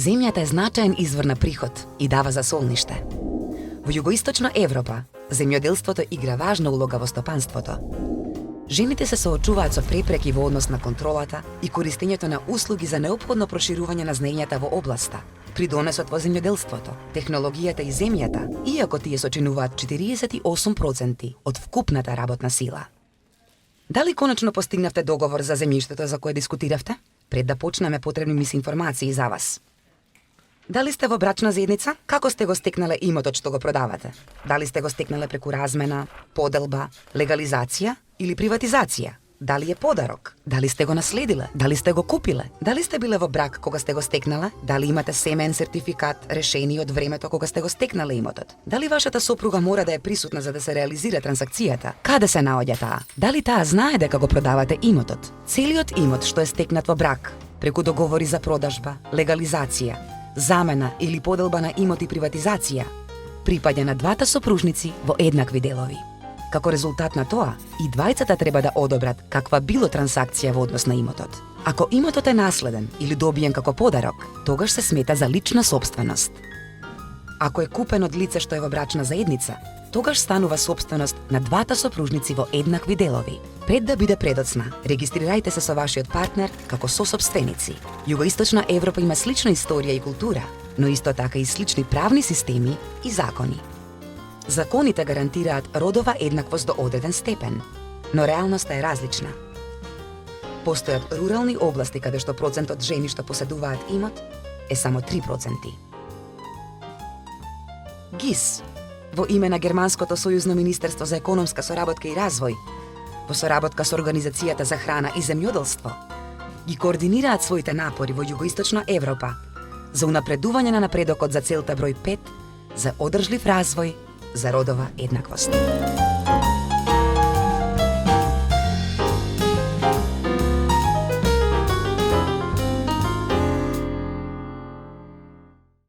Земјата е значаен извор на приход и дава за солниште. Во југоисточна Европа, земјоделството игра важна улога во стопанството. Жените се соочуваат со препреки во однос на контролата и користењето на услуги за неопходно проширување на знаењата во областа, придонесот во земјоделството, технологијата и земјата, иако тие сочинуваат 48% од вкупната работна сила. Дали конечно постигнавте договор за земјиштето за кое дискутиравте? Пред да почнеме, потребни ми се информации за вас. Дали сте во брачна заедница? Како сте го стекнале имотот што го продавате? Дали сте го стекнале преку размена, поделба, легализација или приватизација? Дали е подарок? Дали сте го наследиле? Дали сте го купиле? Дали сте биле во брак кога сте го стекнале? Дали имате семеен сертификат решени од времето кога сте го стекнале имотот? Дали вашата сопруга мора да е присутна за да се реализира трансакцијата? Каде се наоѓа таа? Дали таа знае дека го продавате имотот? Целиот имот што е стекнат во брак, преку договори за продажба, легализација, замена или поделба на имот и приватизација, припаѓа на двата сопружници во еднакви делови. Како резултат на тоа, и двајцата треба да одобрат каква било трансакција во однос на имотот. Ако имотот е наследен или добиен како подарок, тогаш се смета за лична сопственост. Ако е купен од лице што е во брачна заедница, тогаш станува сопственост на двата сопружници во еднакви делови. Пред да биде предоцна, регистрирајте се со вашиот партнер како сосопственици. Југоисточна Европа има слична историја и култура, но исто така и слични правни системи и закони. Законите гарантираат родова еднаквост до одреден степен, но реалноста е различна. Постојат рурални области каде што процентот жени што поседуваат имот е само 3%. ГИС, во име на Германското сојузно министерство за економска соработка и развој, во соработка со Организацијата за храна и земјоделство, ги координираат своите напори во Југоисточна Европа за унапредување на напредокот за целта број 5 за одржлив развој за родова еднаквост.